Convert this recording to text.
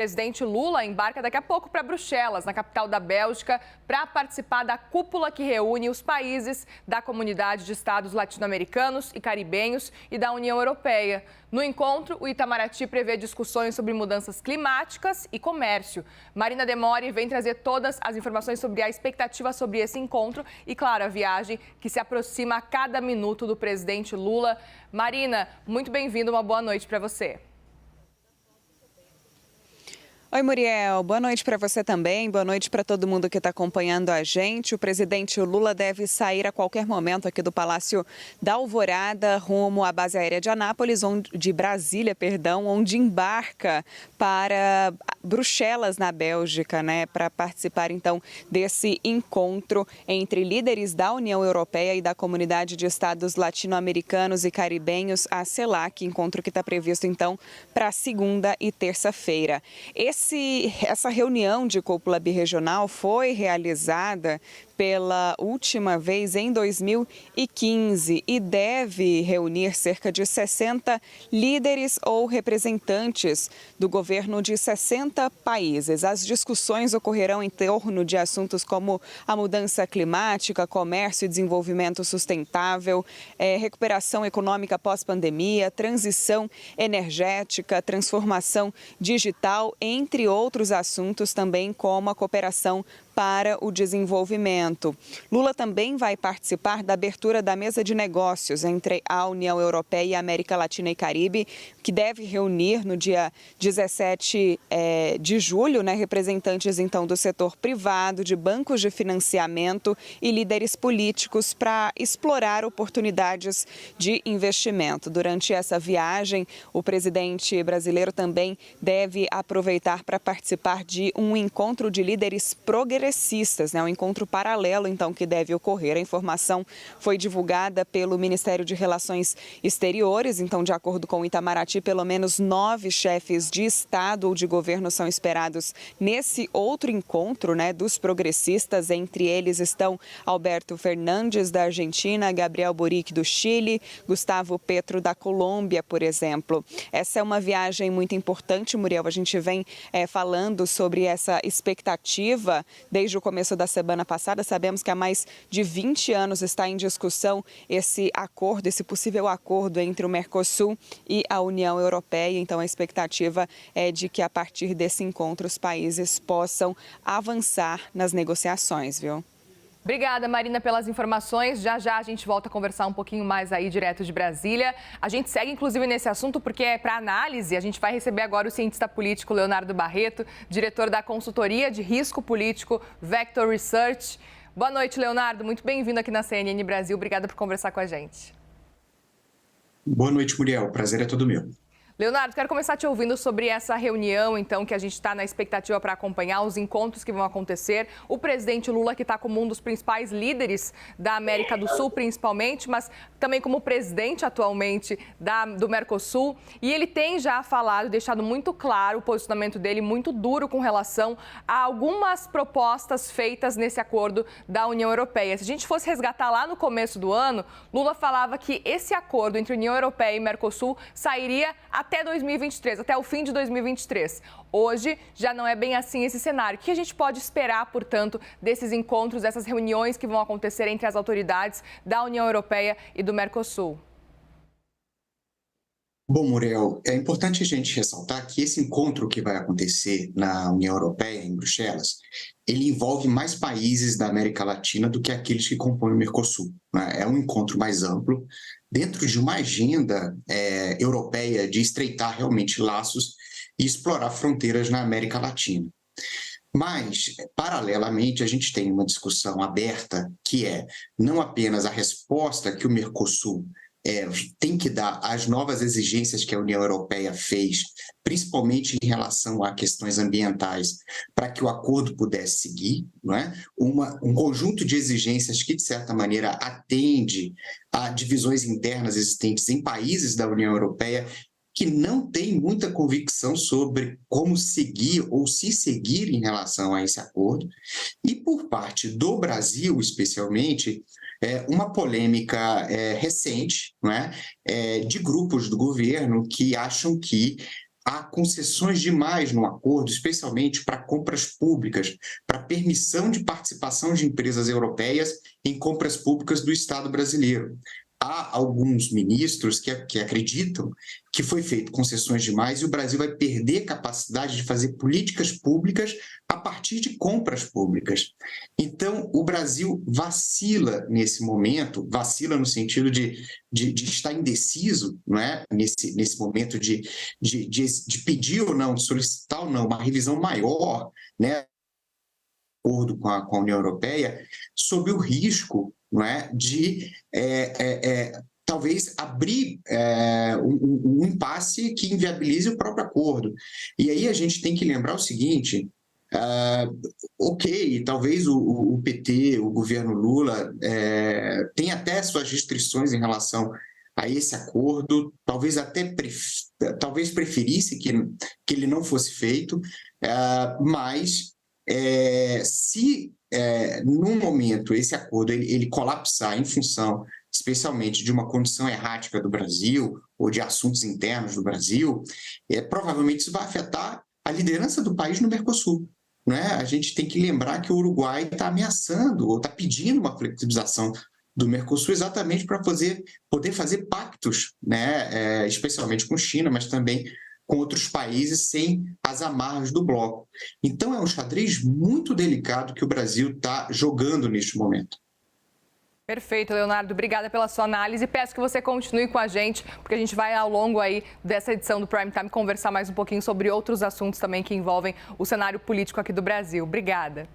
O presidente Lula embarca daqui a pouco para Bruxelas, na capital da Bélgica, para participar da cúpula que reúne os países da Comunidade de Estados Latino-Americanos e Caribenhos e da União Europeia. No encontro, o Itamaraty prevê discussões sobre mudanças climáticas e comércio. Marina Demore vem trazer todas as informações sobre a expectativa sobre esse encontro e, claro, a viagem que se aproxima a cada minuto do presidente Lula. Marina, muito bem-vinda, uma boa noite para você. Oi, Muriel. Boa noite para você também. Boa noite para todo mundo que está acompanhando a gente. O presidente Lula deve sair a qualquer momento aqui do Palácio da Alvorada, rumo à base aérea de Anápolis, de Brasília, onde embarca para Bruxelas, na Bélgica, para participar, então, desse encontro entre líderes da União Europeia e da Comunidade de Estados Latino-Americanos e Caribenhos, a CELAC, encontro que está previsto, então, para segunda e terça-feira. Essa reunião de cúpula birregional foi realizada pela última vez em 2015 e deve reunir cerca de 60 líderes ou representantes do governo de 60 países. As discussões ocorrerão em torno de assuntos como a mudança climática, comércio e desenvolvimento sustentável, recuperação econômica pós-pandemia, transição energética, transformação digital, entre outros assuntos também como a cooperação para o desenvolvimento. Lula também vai participar da abertura da mesa de negócios entre a União Europeia e a América Latina e Caribe, que deve reunir no dia 17 de julho, representantes então do setor privado, de bancos de financiamento e líderes políticos para explorar oportunidades de investimento. Durante essa viagem, o presidente brasileiro também deve aproveitar para participar de um encontro de líderes progressistas, um encontro paralelo, então, que deve ocorrer. A informação foi divulgada pelo Ministério de Relações Exteriores. Então, de acordo com o Itamaraty, pelo menos 9 chefes de Estado ou de governo são esperados nesse outro encontro, dos progressistas. Entre eles estão Alberto Fernandes, da Argentina, Gabriel Boric, do Chile, Gustavo Petro, da Colômbia, por exemplo. Essa é uma viagem muito importante, Muriel. A gente vem falando sobre essa expectativa desde o começo da semana passada. Sabemos que há mais de 20 anos está em discussão esse acordo, esse possível acordo entre o Mercosul e a União Europeia. Então, a expectativa é de que, a partir desse encontro, os países possam avançar nas negociações, viu? Obrigada, Marina, pelas informações. Já a gente volta a conversar um pouquinho mais aí direto de Brasília. A gente segue, inclusive, nesse assunto porque é para análise. A gente vai receber agora o cientista político Leonardo Barreto, diretor da consultoria de risco político Vector Research. Boa noite, Leonardo. Muito bem-vindo aqui na CNN Brasil. Obrigada por conversar com a gente. Boa noite, Muriel. O prazer é todo meu. Leonardo, quero começar te ouvindo sobre essa reunião, então, que a gente está na expectativa para acompanhar os encontros que vão acontecer. O presidente Lula, que está como um dos principais líderes da América do Sul, principalmente, mas também como presidente atualmente do Mercosul. E ele tem já falado, deixado muito claro o posicionamento dele, muito duro com relação a algumas propostas feitas nesse acordo da União Europeia. Se a gente fosse resgatar lá no começo do ano, Lula falava que esse acordo entre União Europeia e Mercosul sairia até 2023, até o fim de 2023. Hoje já não é bem assim esse cenário. O que a gente pode esperar, portanto, desses encontros, dessas reuniões que vão acontecer entre as autoridades da União Europeia e do Mercosul? Bom, Muriel, é importante a gente ressaltar que esse encontro que vai acontecer na União Europeia, em Bruxelas, ele envolve mais países da América Latina do que aqueles que compõem o Mercosul. É um encontro mais amplo, dentro de uma agenda europeia de estreitar realmente laços e explorar fronteiras na América Latina. Mas, paralelamente, a gente tem uma discussão aberta que é não apenas a resposta que o Mercosul tem que dar às novas exigências que a União Europeia fez, principalmente em relação a questões ambientais, para que o acordo pudesse seguir, não é? Um conjunto de exigências que, de certa maneira, atende a divisões internas existentes em países da União Europeia que não tem muita convicção sobre como seguir ou se seguir em relação a esse acordo. E, por parte do Brasil, especialmente, uma polêmica recente, não é? De grupos do governo que acham que há concessões demais no acordo, especialmente para compras públicas, para permissão de participação de empresas europeias em compras públicas do Estado brasileiro. Há alguns ministros que acreditam que foi feito concessões demais e o Brasil vai perder capacidade de fazer políticas públicas a partir de compras públicas. Então, o Brasil vacila nesse momento, vacila no sentido de estar indeciso, não é? Nesse momento de pedir ou não, de solicitar ou não uma revisão maior, né? Acordo com a União Europeia, sob o risco, não é, de talvez abrir um impasse que inviabilize o próprio acordo. E aí a gente tem que lembrar o seguinte, ok, talvez o PT, o governo Lula, tenha até suas restrições em relação a esse acordo, talvez até talvez preferisse que ele não fosse feito, mas se num momento esse acordo ele colapsar em função especialmente de uma condição errática do Brasil ou de assuntos internos do Brasil, provavelmente isso vai afetar a liderança do país no Mercosul. Não é? A gente tem que lembrar que o Uruguai está ameaçando ou está pedindo uma flexibilização do Mercosul exatamente para poder fazer pactos, né? Especialmente com China, mas também com outros países sem as amarras do bloco. Então, é um xadrez muito delicado que o Brasil está jogando neste momento. Perfeito, Leonardo. Obrigada pela sua análise. Peço que você continue com a gente, porque a gente vai, ao longo aí dessa edição do Prime Time, conversar mais um pouquinho sobre outros assuntos também que envolvem o cenário político aqui do Brasil. Obrigada.